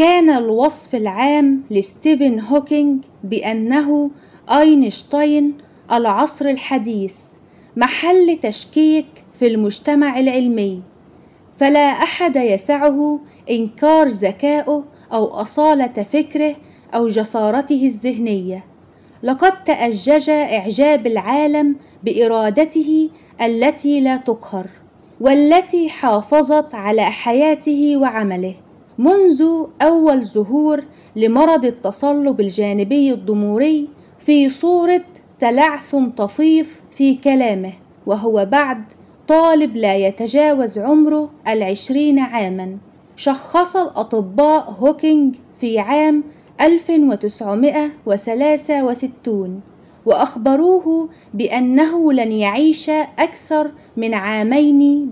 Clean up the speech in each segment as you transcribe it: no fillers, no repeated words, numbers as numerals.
كان الوصف العام لستيفن هوكينج بأنه أينشتاين العصر الحديث، محل تشكيك في المجتمع العلمي، فلا أحد يسعه إنكار ذكائه أو أصالة فكره أو جسارته الذهنية. لقد تأجج إعجاب العالم بإرادته التي لا تقهر، والتي حافظت على حياته وعمله منذ أول ظهور لمرض التصلب الجانبي الضموري في صورة تلعثم طفيف في كلامه، وهو بعد طالب لا يتجاوز عمره 20 عاما. شخص الأطباء هوكينج في عام 1963 وأخبروه بأنه لن يعيش أكثر من 2 عام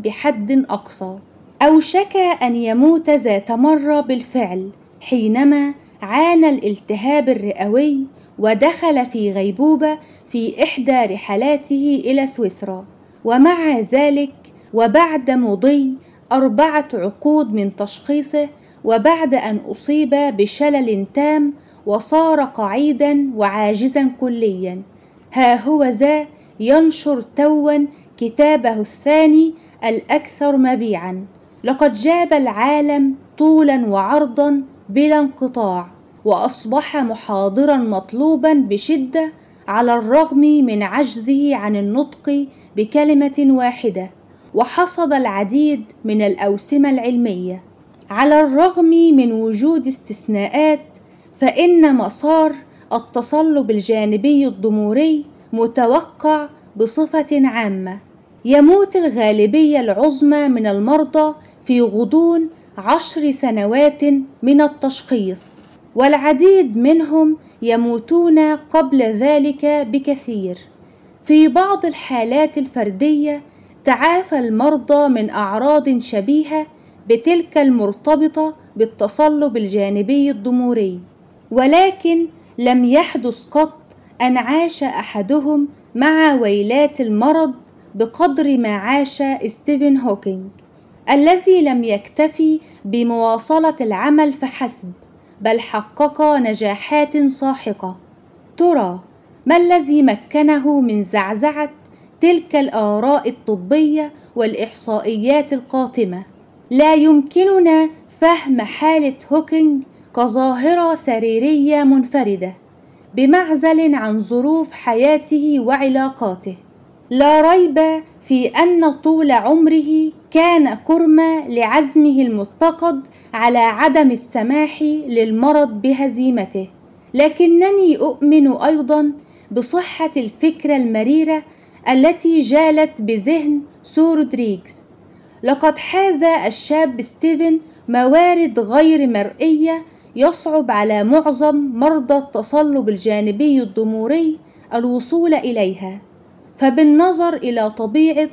بحد أقصى. أوشك أن يموت ذات مرة بالفعل حينما عانى الالتهاب الرئوي ودخل في غيبوبة في إحدى رحلاته إلى سويسرا. ومع ذلك وبعد مضي 4 عقود من تشخيصه، وبعد أن أصيب بشلل تام وصار قعيدا وعاجزا كليا، ها هو ذا ينشر توا كتابه الثاني الأكثر مبيعا. لقد جاب العالم طولا وعرضا بلا انقطاع، وأصبح محاضرا مطلوبا بشدة على الرغم من عجزه عن النطق بكلمة واحدة، وحصد العديد من الأوسمة العلمية. على الرغم من وجود استثناءات، فإن مسار التصلب الجانبي الضموري متوقع بصفة عامة. يموت الغالبية العظمى من المرضى في غضون 10 سنوات من التشخيص، والعديد منهم يموتون قبل ذلك بكثير. في بعض الحالات الفردية تعافى المرضى من أعراض شبيهة بتلك المرتبطة بالتصلب الجانبي الضموري، ولكن لم يحدث قط أن عاش أحدهم مع ويلات المرض بقدر ما عاش ستيفن هوكينج، الذي لم يكتفي بمواصلة العمل فحسب، بل حقق نجاحات ساحقة. ترى ما الذي مكنه من زعزعة تلك الآراء الطبية والإحصائيات القاتمة؟ لا يمكننا فهم حالة هوكينج كظاهرة سريرية منفردة بمعزل عن ظروف حياته وعلاقاته. لا ريب في أن طول عمره كان كرمة لعزمه المتقد على عدم السماح للمرض بهزيمته، لكنني أؤمن أيضا بصحة الفكرة المريرة التي جالت بذهن سو رودريغز. لقد حاز الشاب ستيفن موارد غير مرئية يصعب على معظم مرضى التصلب الجانبي الضموري الوصول إليها. فبالنظر إلى طبيعة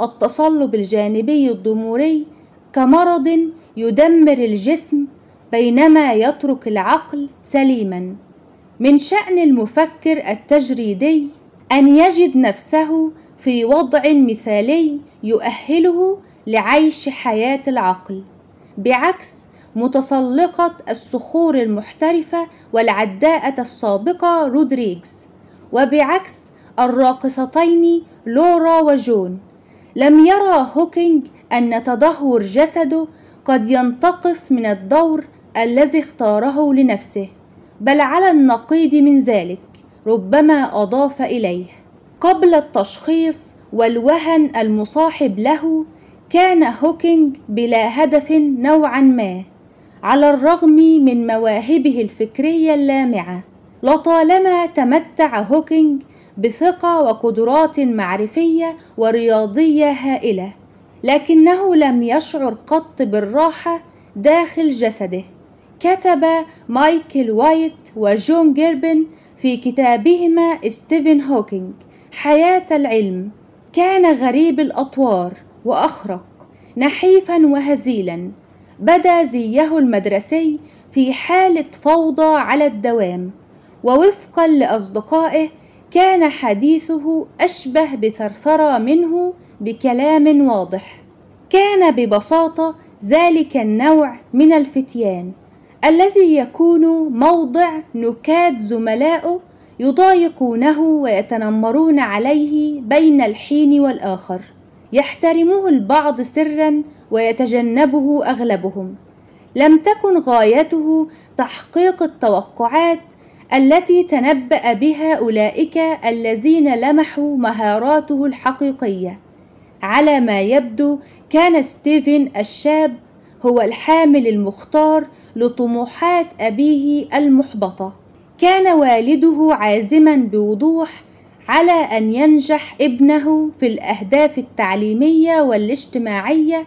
التصلب الجانبي الضموري كمرض يدمر الجسم بينما يترك العقل سليما، من شأن المفكر التجريدي أن يجد نفسه في وضع مثالي يؤهله لعيش حياة العقل، بعكس متسلقة الصخور المحترفة والعداءة السابقة رودريغز، وبعكس الراقصتين لورا وجون. لم يرى هوكينج أن تدهور جسده قد ينتقص من الدور الذي اختاره لنفسه، بل على النقيض من ذلك ربما أضاف إليه. قبل التشخيص والوهن المصاحب له كان هوكينج بلا هدف نوعا ما، على الرغم من مواهبه الفكرية اللامعة. لطالما تمتع هوكينج بثقة وقدرات معرفية ورياضية هائلة، لكنه لم يشعر قط بالراحة داخل جسده. كتب مايكل وايت وجون جيربن في كتابهما ستيفن هوكينج حياة العلم: كان غريب الأطوار وأخرق، نحيفا وهزيلا، بدا زيه المدرسي في حالة فوضى على الدوام، ووفقا لأصدقائه كان حديثه أشبه بثرثرة منه بكلام واضح. كان ببساطة ذلك النوع من الفتيان الذي يكون موضع نكات زملائه يضايقونه ويتنمرون عليه بين الحين والآخر. يحترمه البعض سرا ويتجنبه أغلبهم. لم تكن غايته تحقيق التوقعات التي تنبأ بها أولئك الذين لمحوا مهاراته الحقيقية. على ما يبدو كان ستيفن الشاب هو الحامل المختار لطموحات أبيه المحبطة. كان والده عازما بوضوح على أن ينجح ابنه في الأهداف التعليمية والاجتماعية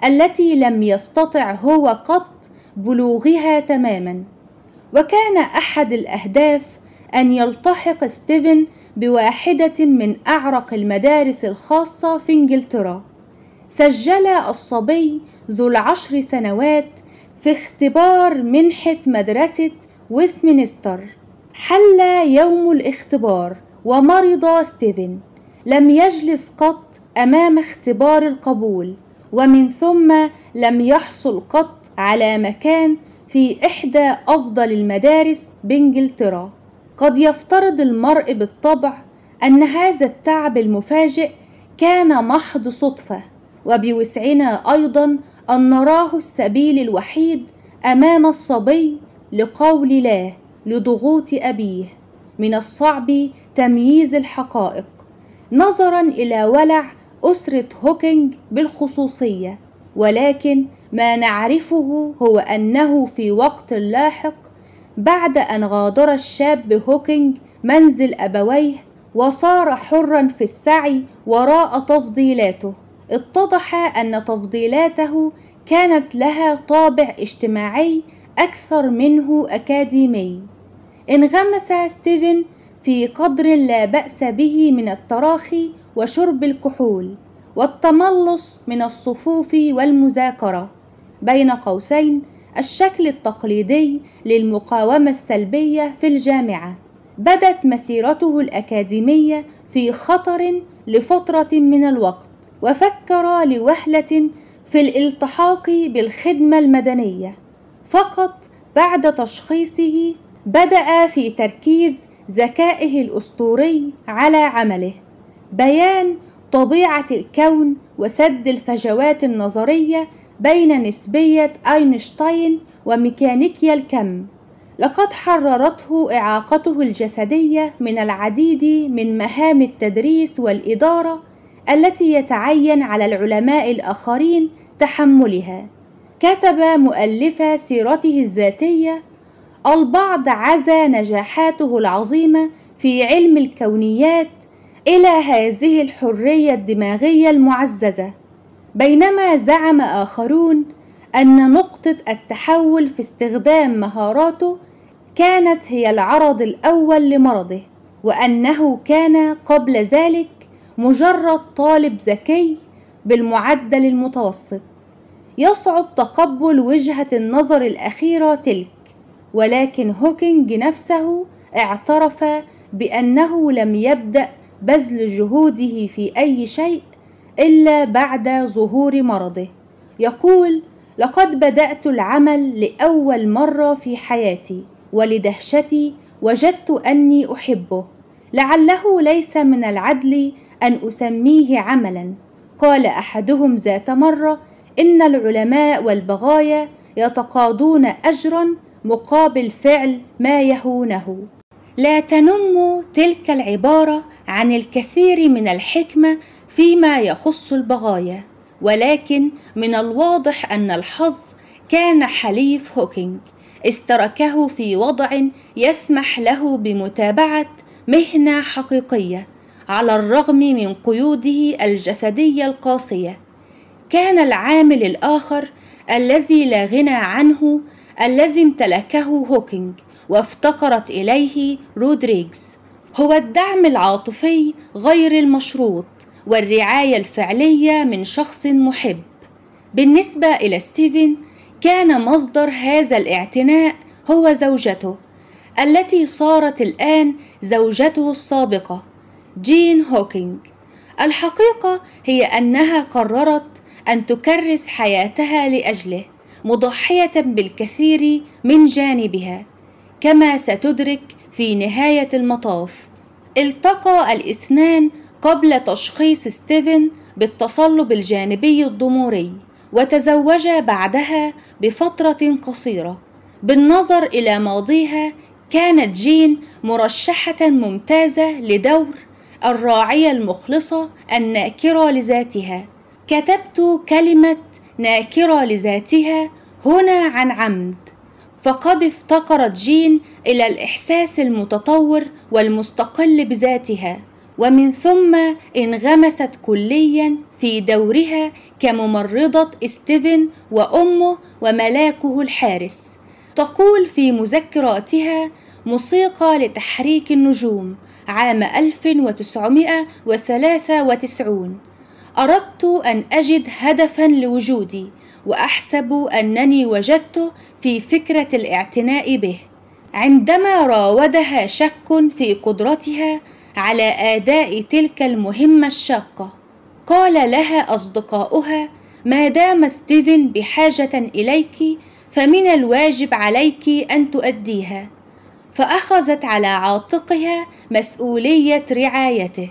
التي لم يستطع هو قط بلوغها تماما. وكان أحد الأهداف أن يلتحق ستيفن بواحدة من أعرق المدارس الخاصة في إنجلترا. سجل الصبي ذو 10 سنوات في اختبار منحة مدرسة ويستمنستر. حل يوم الاختبار ومرض ستيفن. لم يجلس قط أمام اختبار القبول، ومن ثم لم يحصل قط على مكان في إحدى أفضل المدارس بإنجلترا. قد يفترض المرء بالطبع أن هذا التعب المفاجئ كان محض صدفة، وبوسعنا أيضا أن نراه السبيل الوحيد أمام الصبي لقول لا لضغوط أبيه. من الصعب تمييز الحقائق نظرا إلى ولع أسرة هوكينج بالخصوصية، ولكن ما نعرفه هو أنه في وقت لاحق بعد أن غادر الشاب هوكينج منزل أبويه وصار حرا في السعي وراء تفضيلاته، اتضح أن تفضيلاته كانت لها طابع اجتماعي أكثر منه أكاديمي. انغمس ستيفن في قدر لا بأس به من التراخي وشرب الكحول والتملص من الصفوف والمذاكرة، بين قوسين الشكل التقليدي للمقاومة السلبية في الجامعة. بدت مسيرته الأكاديمية في خطر لفترة من الوقت، وفكر لوهلة في الالتحاق بالخدمة المدنية. فقط بعد تشخيصه بدأ في تركيز ذكائه الأسطوري على عمله، بيان طبيعة الكون وسد الفجوات النظرية بين نسبية أينشتاين وميكانيكيا الكم. لقد حررته إعاقته الجسدية من العديد من مهام التدريس والإدارة التي يتعين على العلماء الآخرين تحملها. كتب مؤلف سيرته الذاتية: البعض عزا نجاحاته العظيمة في علم الكونيات إلى هذه الحرية الدماغية المعززة، بينما زعم آخرون أن نقطة التحول في استخدام مهاراته كانت هي العرض الأول لمرضه، وأنه كان قبل ذلك مجرد طالب ذكي بالمعدل المتوسط. يصعب تقبل وجهة النظر الأخيرة تلك، ولكن هوكينج نفسه اعترف بأنه لم يبدأ بذل جهوده في أي شيء إلا بعد ظهور مرضه. يقول: لقد بدأت العمل لأول مرة في حياتي، ولدهشتي وجدت أني أحبه. لعله ليس من العدل أن أسميه عملا. قال أحدهم ذات مرة: إن العلماء والبغايا يتقاضون أجرا مقابل فعل ما يهونه. لا تنم تلك العبارة عن الكثير من الحكمة فيما يخص البغايا، ولكن من الواضح أن الحظ كان حليف هوكينج، استركه في وضع يسمح له بمتابعة مهنة حقيقية على الرغم من قيوده الجسدية القاسية. كان العامل الآخر الذي لا غنى عنه الذي امتلكه هوكينج وافتقرت إليه رودريغز هو الدعم العاطفي غير المشروط والرعاية الفعلية من شخص محب. بالنسبة إلى ستيفن، كان مصدر هذا الاعتناء هو زوجته التي صارت الآن زوجته السابقة جين هوكينج. الحقيقة هي أنها قررت أن تكرس حياتها لأجله، مضحية بالكثير من جانبها، كما ستدرك في نهاية المطاف. التقى الاثنان قبل تشخيص ستيفن بالتصلب الجانبي الضموري، وتزوجا بعدها بفترة قصيرة. بالنظر إلى ماضيها، كانت جين مرشحة ممتازة لدور الراعية المخلصة الناكرة لذاتها. كتبت كلمة ناكرة لذاتها هنا عن عمد، فقد افتقرت جين إلى الإحساس المتطور والمستقل بذاتها، ومن ثم انغمست كليا في دورها كممرضة ستيفن وأمه وملاكه الحارس. تقول في مذكراتها: موسيقى لتحريك النجوم، عام 1993. أردت أن أجد هدفا لوجودي، وأحسب أنني وجدته في فكرة الاعتناء به. عندما راودها شك في قدرتها على أداء تلك المهمة الشاقة، قال لها أصدقاؤها: ما دام ستيفن بحاجة إليك فمن الواجب عليك أن تؤديها. فأخذت على عاتقها مسؤولية رعايته.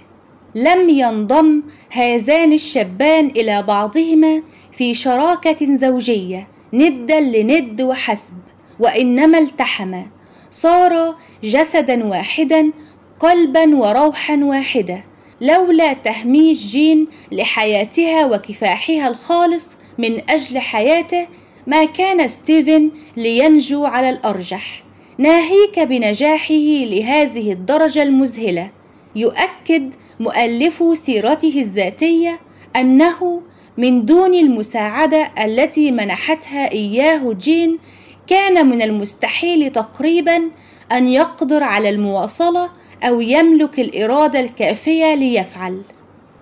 لم ينضم هذان الشابان إلى بعضهما في شراكة زوجية ندا لند وحسب، وإنما التحما، صار جسدا واحدا، قلبا وروحا واحدة. لولا تهميش جين لحياتها وكفاحها الخالص من أجل حياته، ما كان ستيفن لينجو على الأرجح، ناهيك بنجاحه لهذه الدرجة المذهلة. يؤكد مؤلف سيرته الذاتية أنه من دون المساعدة التي منحتها إياه جين، كان من المستحيل تقريبا أن يقدر على المواصلة أو يملك الإرادة الكافية ليفعل.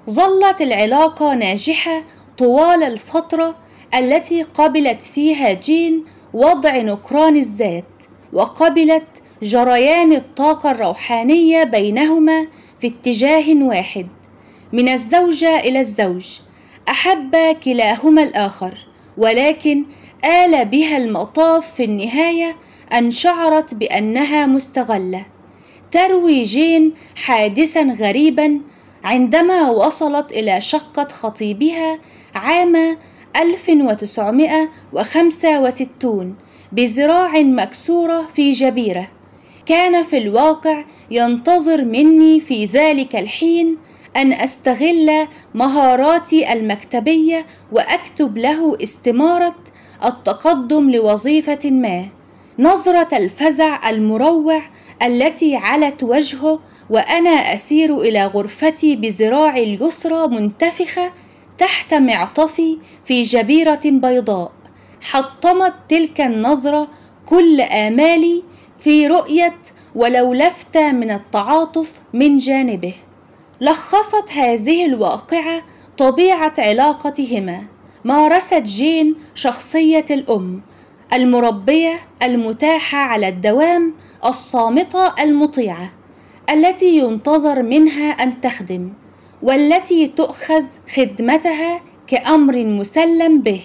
ظلت العلاقة ناجحة طوال الفترة التي قبلت فيها جين وضع نكران الذات، وقبلت جريان الطاقة الروحانية بينهما في اتجاه واحد. من الزوجة إلى الزوج، أحب كلاهما الآخر، ولكن آل بها المطاف في النهاية أن شعرت بأنها مستغلة. تروي جين حادثا غريبا عندما وصلت إلى شقة خطيبها عام 1965 بذراع مكسورة في جبيرة. كان في الواقع ينتظر مني في ذلك الحين أن أستغل مهاراتي المكتبية وأكتب له استمارة التقدم لوظيفة ما. نظرة الفزع المروع التي علت وجهه وأنا أسير إلى غرفتي بذراعي اليسرى منتفخة تحت معطفي في جبيرة بيضاء، حطمت تلك النظرة كل آمالي في رؤية ولو لفتة من التعاطف من جانبه. لخصت هذه الواقعة طبيعة علاقتهما. مارست جين شخصية الأم المربية المتاحة على الدوام، الصامتة المطيعة، التي ينتظر منها أن تخدم، والتي تؤخذ خدمتها كأمر مسلم به،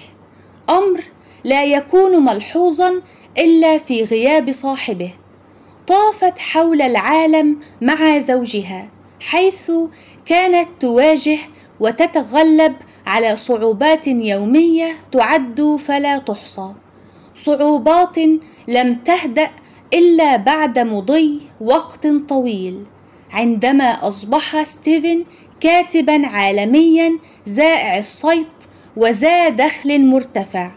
أمر لا يكون ملحوظا إلا في غياب صاحبه. طافت حول العالم مع زوجها، حيث كانت تواجه وتتغلب على صعوبات يومية تعد فلا تحصى، صعوبات لم تهدأ إلا بعد مضي وقت طويل، عندما أصبح ستيفن كاتبا عالميا ذائع الصيت وذا دخل مرتفع.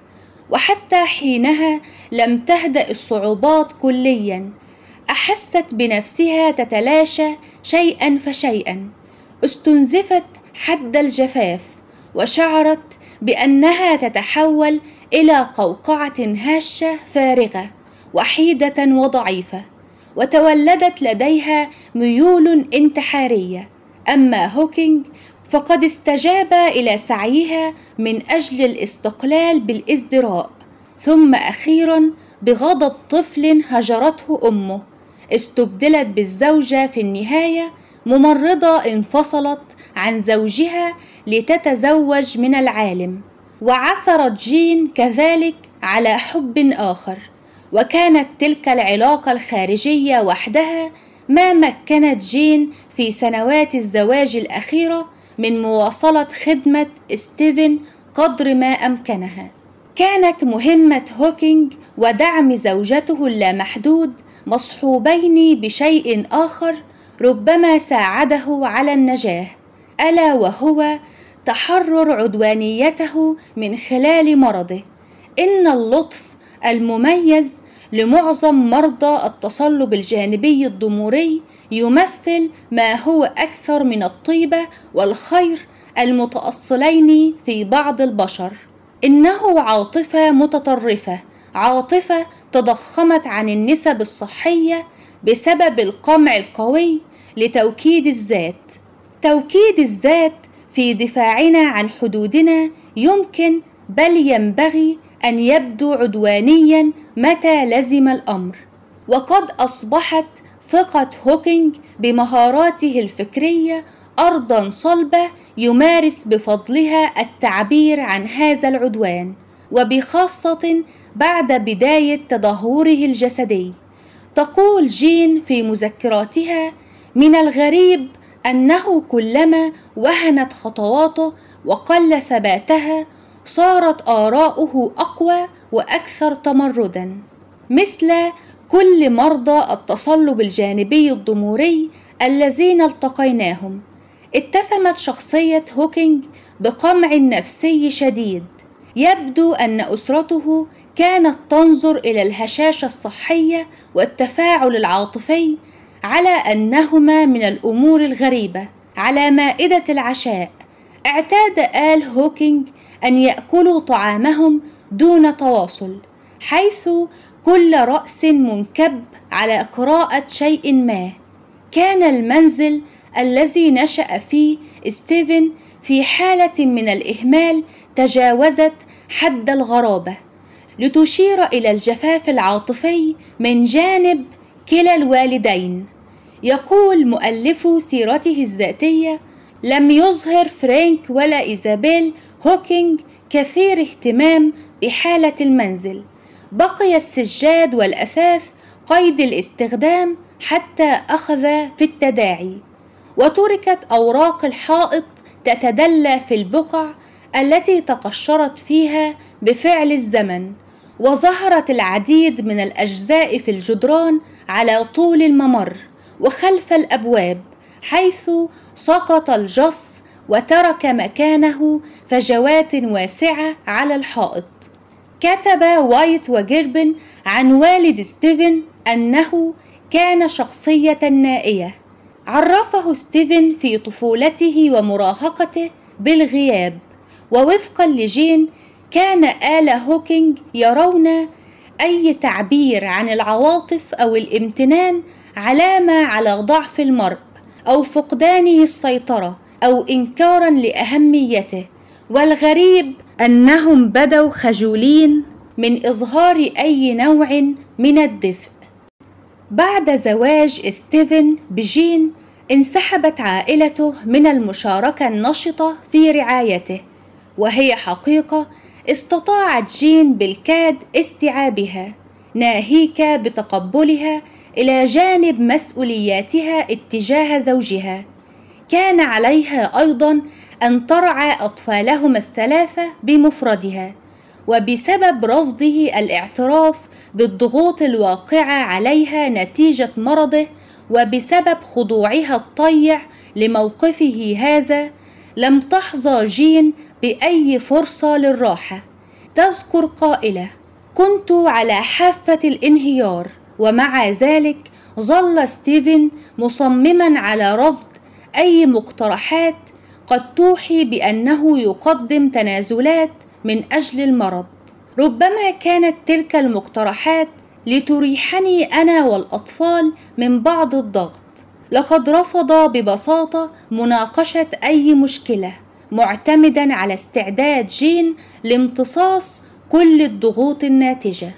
وحتى حينها لم تهدأ الصعوبات كليا. أحست بنفسها تتلاشى شيئا فشيئا، استنزفت حد الجفاف، وشعرت بأنها تتحول إلى قوقعة هاشة فارغة وحيدة وضعيفة، وتولدت لديها ميول انتحارية. أما هوكينج فقد استجاب إلى سعيها من أجل الاستقلال بالازدراء، ثم أخيرا بغضب طفل هجرته أمه استبدلت بالزوجة في النهاية. ممرضة انفصلت عن زوجها لتتزوج من العالم، وعثرت جين كذلك على حب آخر، وكانت تلك العلاقة الخارجية وحدها ما مكنت جين في سنوات الزواج الأخيرة من مواصلة خدمة ستيفن قدر ما أمكنها. كانت مهمة هوكينج ودعم زوجته اللامحدود مصحوبين بشيء آخر ربما ساعده على النجاح، ألا وهو تحرر عدوانيته من خلال مرضه. إن اللطف المميز لمعظم مرضى التصلب الجانبي الضموري يمثل ما هو أكثر من الطيبة والخير المتأصلين في بعض البشر. إنه عاطفة متطرفة، عاطفة تضخمت عن النسب الصحية بسبب القمع القوي لتوكيد الذات. توكيد الذات في دفاعنا عن حدودنا يمكن بل ينبغي أن يبدو عدوانيا متى لزم الأمر. وقد أصبحت ثقة هوكينج بمهاراته الفكرية أرضا صلبة يمارس بفضلها التعبير عن هذا العدوان، وبخاصة بعد بداية تدهوره الجسدي. تقول جين في مذكراتها: من الغريب أنه كلما وهنت خطواته وقل ثباتها صارت آراؤه أقوى وأكثر تمرداً. مثل كل مرضى التصلب الجانبي الضموري الذين التقيناهم، اتسمت شخصية هوكينج بقمع نفسي شديد. يبدو أن أسرته كانت تنظر إلى الهشاشة الصحية والتفاعل العاطفي على أنهما من الأمور الغريبة. على مائدة العشاء اعتاد آل هوكينج أن يأكلوا طعامهم دون تواصل، حيث كل رأس منكب على قراءة شيء ما. كان المنزل الذي نشأ فيه ستيفن في حالة من الإهمال تجاوزت حد الغرابة، لتشير إلى الجفاف العاطفي من جانب كلا الوالدين. يقول مؤلفو سيرته الذاتية: لم يظهر فرانك ولا إيزابيل هوكينج كثير اهتمام بحالة المنزل. بقي السجاد والأثاث قيد الاستخدام حتى أخذ في التداعي، وتركت أوراق الحائط تتدلى في البقع التي تقشرت فيها بفعل الزمن، وظهرت العديد من الأجزاء في الجدران على طول الممر وخلف الأبواب، حيث سقط الجص وترك مكانه فجوات واسعة على الحائط. كتب وايت وجيربن عن والد ستيفن أنه كان شخصية نائية. عرفه ستيفن في طفولته ومراهقته بالغياب، ووفقا لجين كان آل هوكينج يرون أي تعبير عن العواطف أو الامتنان علامة على ضعف المرء أو فقدانه السيطرة أو إنكارا لأهميته. والغريب أنهم بدوا خجولين من إظهار أي نوع من الدفء. بعد زواج ستيفن بجين انسحبت عائلته من المشاركة النشطة في رعايته، وهي حقيقة استطاعت جين بالكاد استيعابها، ناهيك بتقبلها إلى جانب مسؤولياتها اتجاه زوجها. كان عليها أيضا أن ترعى أطفالهم الثلاثة بمفردها، وبسبب رفضه الاعتراف بالضغوط الواقعة عليها نتيجة مرضه وبسبب خضوعها الطيع لموقفه هذا، لم تحظى جين بأي فرصة للراحة. تذكر قائلة: كنت على حافة الانهيار، ومع ذلك ظل ستيفن مصمما على رفض أي مقترحات قد توحي بأنه يقدم تنازلات من أجل المرض. ربما كانت تلك المقترحات لتريحني أنا والأطفال من بعض الضغط. لقد رفض ببساطة مناقشة أي مشكلة، معتمدا على استعداد جين لامتصاص كل الضغوط الناتجة.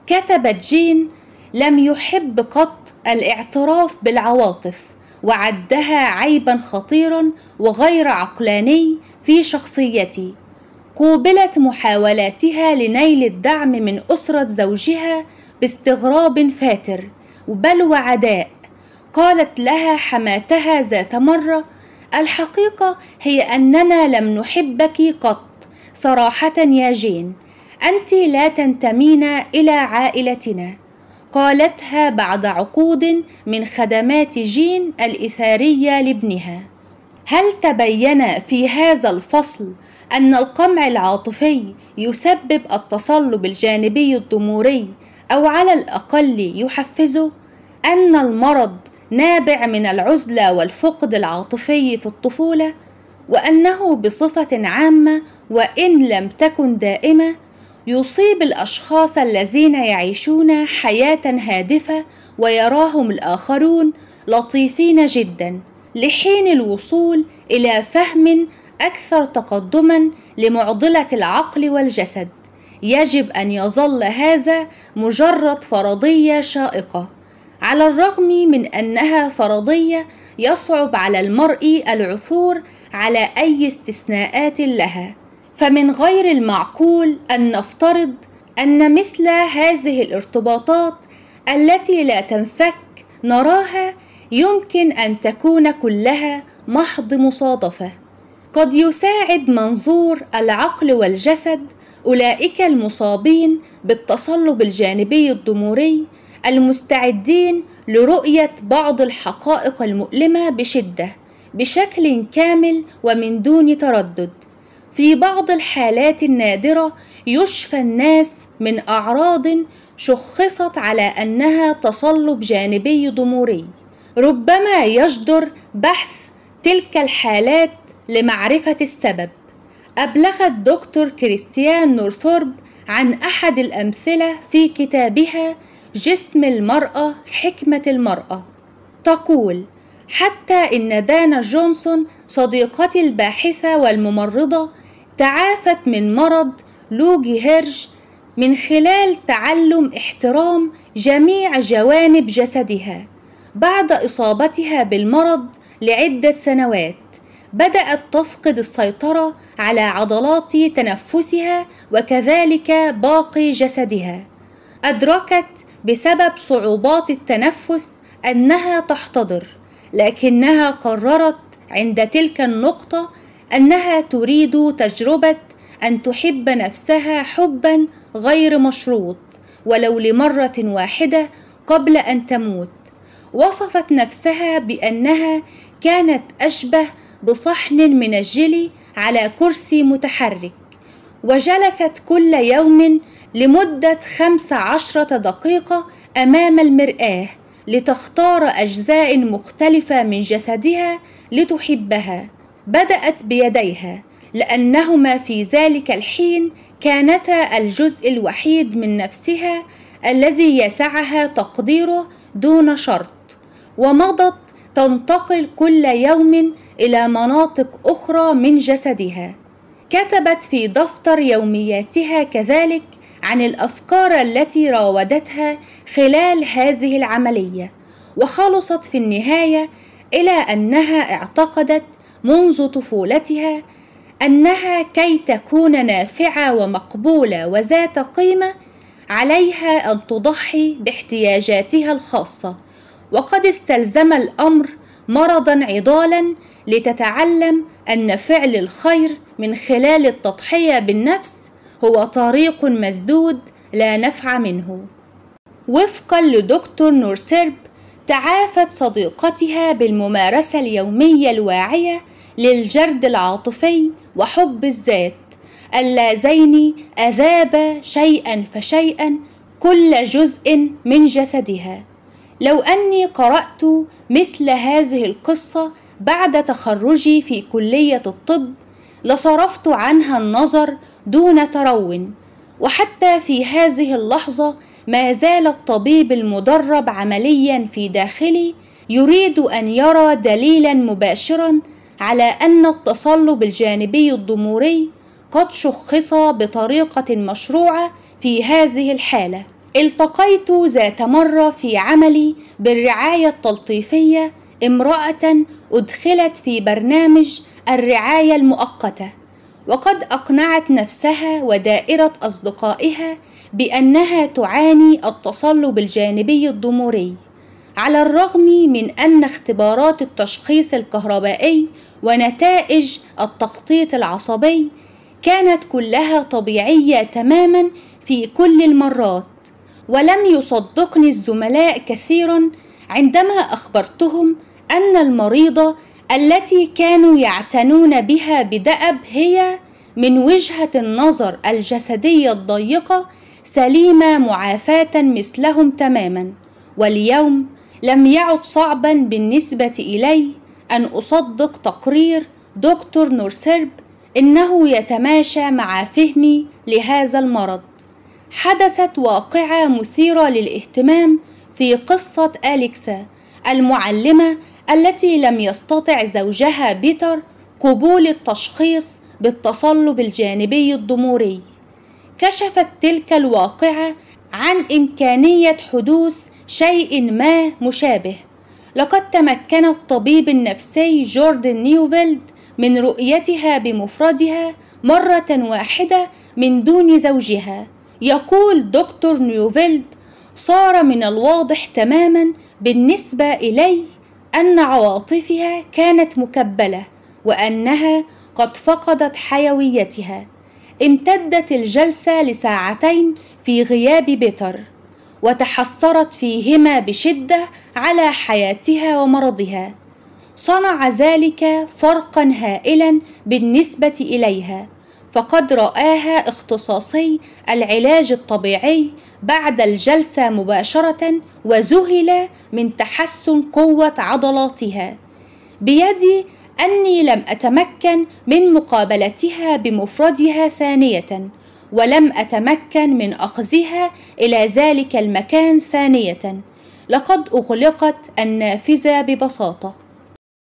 كتبت جين: لم يحب قط الاعتراف بالعواطف، وعدها عيبا خطيرا وغير عقلاني في شخصيتي. قوبلت محاولاتها لنيل الدعم من أسرة زوجها باستغراب فاتر بل وعداء. قالت لها حماتها ذات مرة: الحقيقة هي أننا لم نحبك قط صراحة يا جين، أنت لا تنتمين إلى عائلتنا. قالتها بعد عقود من خدمات جين الإثارية لابنها. هل تبين في هذا الفصل أن القمع العاطفي يسبب التصلب الجانبي الضموري أو على الأقل يحفزه؟ أن المرض نابع من العزلة والفقد العاطفي في الطفولة، وأنه بصفة عامة وإن لم تكن دائمة يصيب الأشخاص الذين يعيشون حياة هادفة ويراهم الآخرون لطيفين جدا، لحين الوصول إلى فهم أكثر تقدما لمعضلة العقل والجسد. يجب أن يظل هذا مجرد فرضية شائقة، على الرغم من أنها فرضية يصعب على المرء العثور على أي استثناءات لها. فمن غير المعقول أن نفترض أن مثل هذه الارتباطات التي لا تنفك نراها يمكن أن تكون كلها محض مصادفة. قد يساعد منظور العقل والجسد أولئك المصابين بالتصلب الجانبي الضموري المستعدين لرؤية بعض الحقائق المؤلمة بشدة بشكل كامل ومن دون تردد. في بعض الحالات النادرة يشفى الناس من أعراض شخصت على أنها تصلب جانبي ضموري. ربما يجدر بحث تلك الحالات لمعرفة السبب. أبلغ الدكتور كريستيان نورثورب عن أحد الأمثلة في كتابها جسم المرأة حكمة المرأة. تقول: حتى إن دانا جونسون صديقتي الباحثة والممرضة تعافت من مرض لوجي هيرج من خلال تعلم احترام جميع جوانب جسدها. بعد إصابتها بالمرض لعدة سنوات بدأت تفقد السيطرة على عضلات تنفسها وكذلك باقي جسدها. أدركت بسبب صعوبات التنفس أنها تحتضر، لكنها قررت عند تلك النقطة أنها تريد تجربة أن تحب نفسها حبا غير مشروط ولو لمرة واحدة قبل أن تموت. وصفت نفسها بأنها كانت أشبه بصحن من الجلي على كرسي متحرك، وجلست كل يوم لمدة 15 دقيقة أمام المرآة لتختار أجزاء مختلفة من جسدها لتحبها. بدأت بيديها لأنهما في ذلك الحين كانتا الجزء الوحيد من نفسها الذي يسعها تقديره دون شرط، ومضت تنتقل كل يوم إلى مناطق أخرى من جسدها. كتبت في دفتر يومياتها كذلك عن الأفكار التي راودتها خلال هذه العملية، وخلصت في النهاية إلى أنها اعتقدت منذ طفولتها أنها كي تكون نافعة ومقبولة وذات قيمة عليها أن تضحي باحتياجاتها الخاصة. وقد استلزم الأمر مرضا عضالا لتتعلم أن فعل الخير من خلال التضحية بالنفس هو طريق مسدود لا نفع منه. وفقا لدكتور نورثورب تعافت صديقتها بالممارسة اليومية الواعية للجرد العاطفي وحب الذات اللذين أذابا شيئا فشيئا كل جزء من جسدها. لو أني قرأت مثل هذه القصة بعد تخرجي في كلية الطب لصرفت عنها النظر دون ترون، وحتى في هذه اللحظة ما زال الطبيب المدرب عمليا في داخلي يريد أن يرى دليلا مباشرا على أن التصلب الجانبي الضموري قد شخص بطريقة مشروعة في هذه الحالة. التقيت ذات مرة في عملي بالرعاية التلطيفية امرأة أدخلت في برنامج الرعاية المؤقتة، وقد أقنعت نفسها ودائرة أصدقائها بأنها تعاني التصلب الجانبي الضموري، على الرغم من أن اختبارات التشخيص الكهربائي ونتائج التخطيط العصبي كانت كلها طبيعية تماما في كل المرات. ولم يصدقني الزملاء كثيرا عندما أخبرتهم أن المريضة التي كانوا يعتنون بها بدأب هي من وجهة النظر الجسدية الضيقة سليمة معافاة مثلهم تماما. واليوم لم يعد صعبا بالنسبة إلي أن أصدق تقرير دكتور نورسيرب إنه يتماشى مع فهمي لهذا المرض. حدثت واقعة مثيرة للاهتمام في قصة أليكسا المعلمة التي لم يستطع زوجها بيتر قبول التشخيص بالتصلب الجانبي الضموري. كشفت تلك الواقعة عن إمكانية حدوث شيء ما مشابه. لقد تمكن الطبيب النفسي جوردن نيوفيلد من رؤيتها بمفردها مرة واحدة من دون زوجها. يقول دكتور نيوفيلد: صار من الواضح تماما بالنسبة إلي أن عواطفها كانت مكبلة وأنها قد فقدت حيويتها. امتدت الجلسة لساعتين في غياب بيتر، وتحسرت فيهما بشدة على حياتها ومرضها. صنع ذلك فرقا هائلا بالنسبة إليها، فقد رآها اختصاصي العلاج الطبيعي بعد الجلسة مباشرة وذهل من تحسن قوة عضلاتها. بيدي أني لم أتمكن من مقابلتها بمفردها ثانية، ولم أتمكن من أخذها إلى ذلك المكان ثانية. لقد أغلقت النافذة ببساطة.